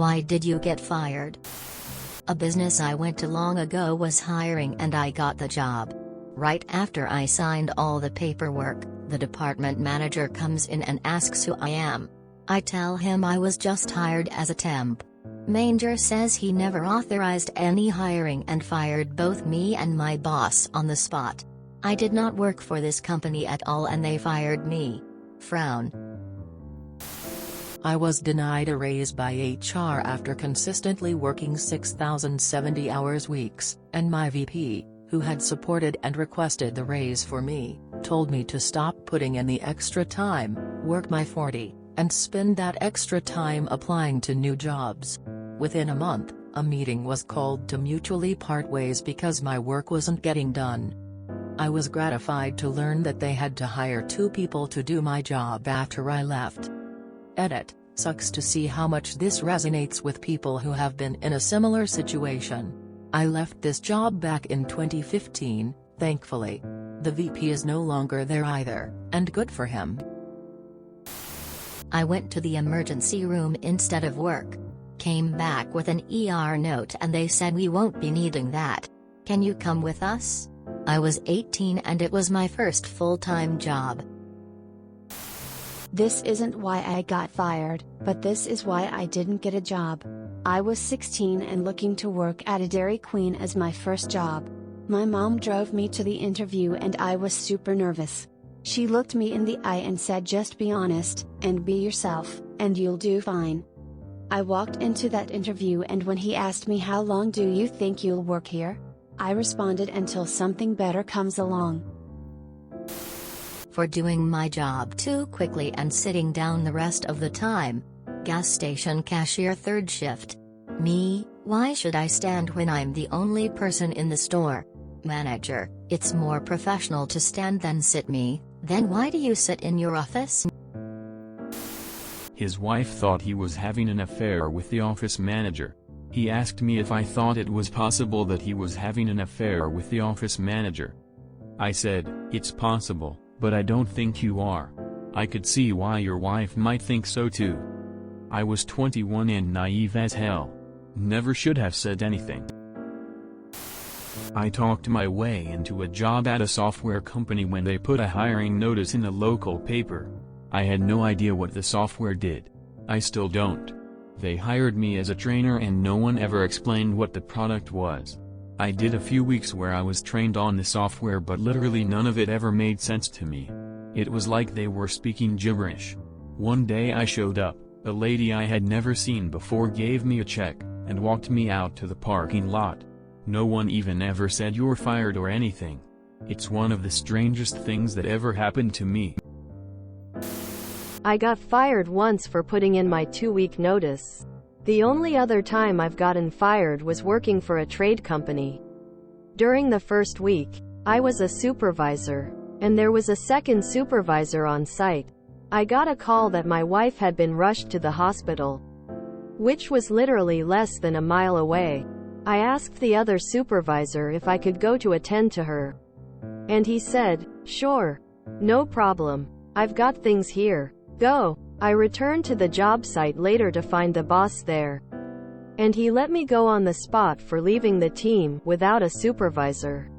Why did you get fired? A business I went to long ago was hiring and I got the job. Right after I signed all the paperwork, the department manager comes in and asks who I am. I tell him I was just hired as a temp. Manager says he never authorized any hiring and fired both me and my boss on the spot. I did not work for this company at all and they fired me. Frown. I was denied a raise by HR after consistently working 6,070 hours weeks, and my VP, who had supported and requested the raise for me, told me to stop putting in the extra time, work my 40, and spend that extra time applying to new jobs. Within a month, a meeting was called to mutually part ways because my work wasn't getting done. I was gratified to learn that they had to hire 2 people to do my job after I left. Edit. Sucks to see how much this resonates with people who have been in a similar situation. I left this job back in 2015, thankfully. The VP is no longer there either, and good for him. I went to the emergency room instead of work. Came back with an ER note and they said we won't be needing that. Can you come with us? I was 18 and it was my first full-time job. This isn't why I got fired, but this is why I didn't get a job. I was 16 and looking to work at a Dairy Queen as my first job. My mom drove me to the interview and I was super nervous. She looked me in the eye and said, just be honest, and be yourself, and you'll do fine. I walked into that interview and when he asked me how long do you think you'll work here? I responded until something better comes along. For doing my job too quickly and sitting down the rest of the time. Gas station cashier 3rd shift. Me, why should I stand when I'm the only person in the store? Manager, it's more professional to stand than sit. Me, then why do you sit in your office? His wife thought he was having an affair with the office manager. He asked me if I thought it was possible that he was having an affair with the office manager. I said, it's possible, but I don't think you are. I could see why your wife might think so too. I was 21 and naive as hell. Never should have said anything. I talked my way into a job at a software company when they put a hiring notice in the local paper. I had no idea what the software did. I still don't. They hired me as a trainer and no one ever explained what the product was. I did a few weeks where I was trained on the software but literally none of it ever made sense to me. It was like they were speaking gibberish. One day I showed up, a lady I had never seen before gave me a check, and walked me out to the parking lot. No one even ever said you're fired or anything. It's one of the strangest things that ever happened to me. I got fired once for putting in my 2-week notice. The only other time I've gotten fired was working for a trade company. During the first week, I was a supervisor, and there was a second supervisor on site. I got a call that my wife had been rushed to the hospital, which was literally less than a mile away. I asked the other supervisor if I could go to attend to her. And he said, sure. No problem. I've got things here. Go. I returned to the job site later to find the boss there. And he let me go on the spot for leaving the team without a supervisor.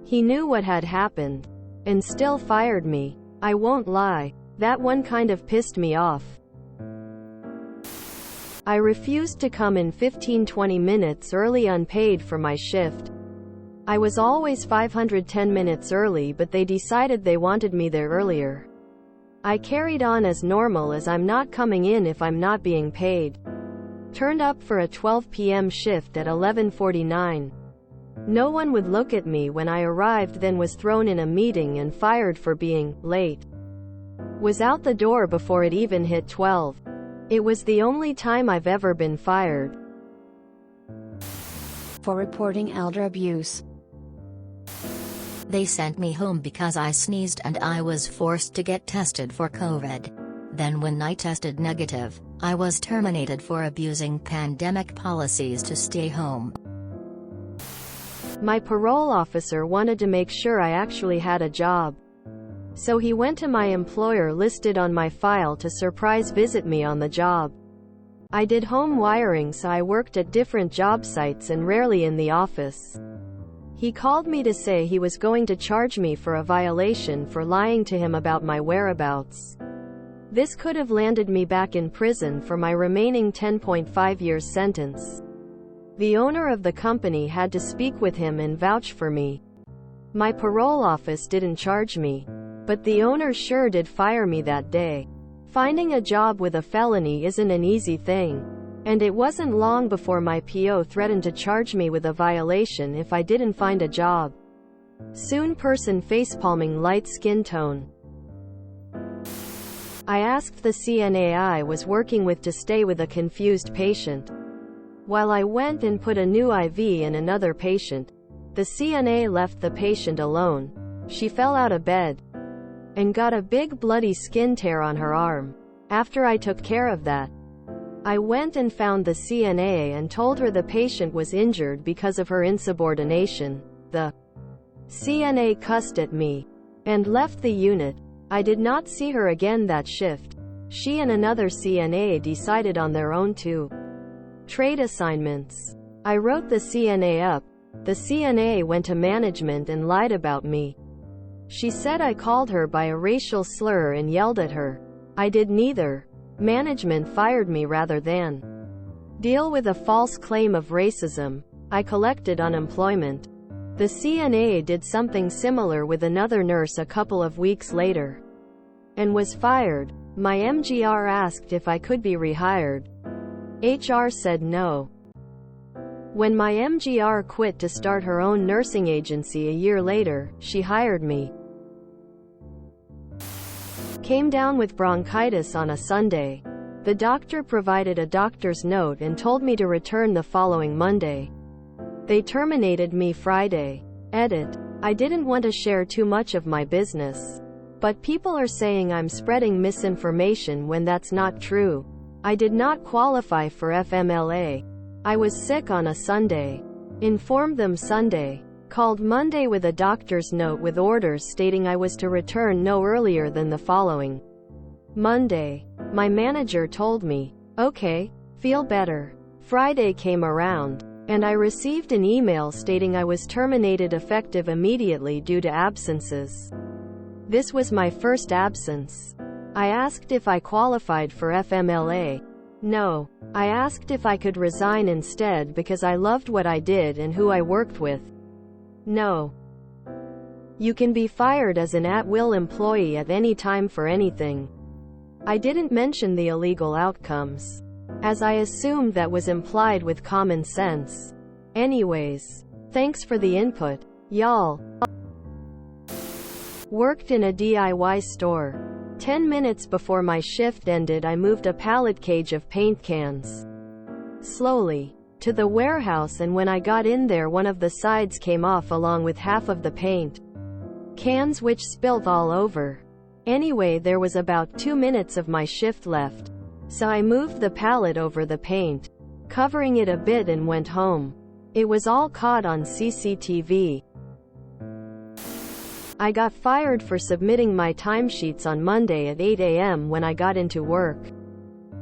He knew what had happened, and still fired me. I won't lie, that one kind of pissed me off. I refused to come in 15-20 minutes early unpaid for my shift. I was always 510 minutes early but they decided they wanted me there earlier. I carried on as normal as I'm not coming in if I'm not being paid. Turned up for a 12 p.m. shift at 11:49. No one would look at me when I arrived, then was thrown in a meeting and fired for being late. Was out the door before it even hit 12. It was the only time I've ever been fired. For reporting elder abuse. They sent me home because I sneezed and I was forced to get tested for COVID. Then when I tested negative, I was terminated for abusing pandemic policies to stay home. My parole officer wanted to make sure I actually had a job. So he went to my employer listed on my file to surprise visit me on the job. I did home wiring, so I worked at different job sites and rarely in the office. He called me to say he was going to charge me for a violation for lying to him about my whereabouts. This could have landed me back in prison for my remaining 10.5 years sentence. The owner of the company had to speak with him and vouch for me. My parole office didn't charge me, but the owner sure did fire me that day. Finding a job with a felony isn't an easy thing, and it wasn't long before my PO threatened to charge me with a violation if I didn't find a job. Soon person facepalming light skin tone. I asked the CNA I was working with to stay with a confused patient. While I went and put a new IV in another patient, the CNA left the patient alone. She fell out of bed and got a big bloody skin tear on her arm. After I took care of that, I went and found the CNA and told her the patient was injured because of her insubordination. The CNA cussed at me and left the unit. I did not see her again that shift. She and another CNA decided on their own to trade assignments. I wrote the CNA up. The CNA went to management and lied about me. She said I called her by a racial slur and yelled at her. I did neither. Management fired me rather than deal with a false claim of racism. I collected unemployment. The CNA did something similar with another nurse a couple of weeks later and was fired. My MGR asked if I could be rehired. HR said no. When my MGR quit to start her own nursing agency a year later, she hired me. Came down with bronchitis on a Sunday. The doctor provided a doctor's note and told me to return the following Monday. They terminated me Friday. Edit. I didn't want to share too much of my business, but people are saying I'm spreading misinformation when that's not true. I did not qualify for FMLA. I was sick on a Sunday. Informed them Sunday. Called Monday with a doctor's note with orders stating I was to return no earlier than the following Monday. My manager told me, "Okay, feel better." Friday came around, and I received an email stating I was terminated effective immediately due to absences. This was my first absence. I asked if I qualified for FMLA. No. I asked if I could resign instead because I loved what I did and who I worked with. No. You can be fired as an at-will employee at any time for anything. I didn't mention the illegal outcomes, as I assumed that was implied with common sense. Anyways, thanks for the input, y'all. Worked in a DIY store. 10 minutes before my shift ended, I moved a pallet cage of paint cans slowly to the warehouse, and when I got in there, one of the sides came off along with half of the paint cans, which spilt all over. Anyway, there was about 2 minutes of my shift left, so I moved the pallet over the paint, covering it a bit, and went home. It was all caught on CCTV. I got fired for submitting my timesheets on Monday at 8 a.m. when I got into work.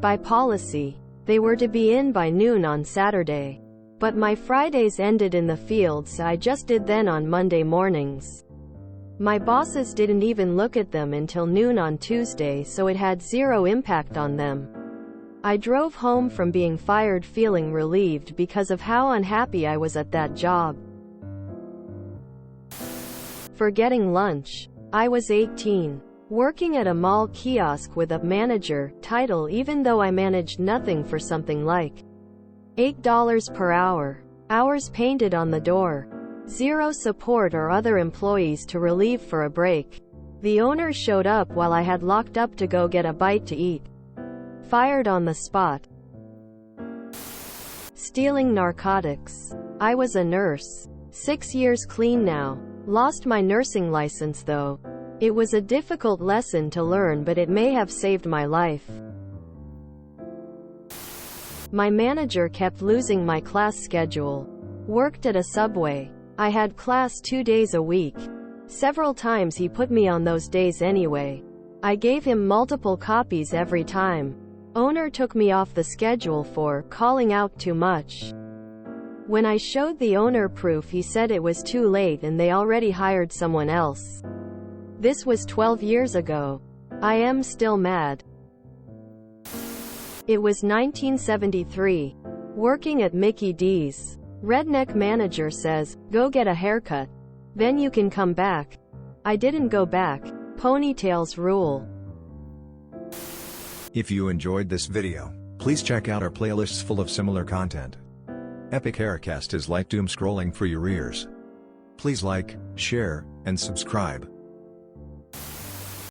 By policy, they were to be in by noon on Saturday. But my Fridays ended in the field, so I just did them on Monday mornings. My bosses didn't even look at them until noon on Tuesday, so it had zero impact on them. I drove home from being fired feeling relieved because of how unhappy I was at that job. Forgetting lunch. I was 18. Working at a mall kiosk with a manager title, even though I managed nothing, for something like $8 per hour. Hours painted on the door. Zero support or other employees to relieve for a break. The owner showed up while I had locked up to go get a bite to eat. Fired on the spot. Stealing narcotics. I was a nurse. 6 years clean now. Lost my nursing license though. It was a difficult lesson to learn, but it may have saved my life. My manager kept losing my class schedule. Worked at a Subway. I had class 2 days a week. Several times he put me on those days anyway. I gave him multiple copies every time. Owner took me off the schedule for calling out too much. When I showed the owner proof, he said it was too late and they already hired someone else. This was 12 years ago. I am still mad. It was 1973. Working at Mickey D's. Redneck manager says, "Go get a haircut. Then you can come back." I didn't go back. Ponytails rule. If you enjoyed this video, please check out our playlists full of similar content. Epic Haircast is like doom scrolling for your ears. Please like, share, and subscribe.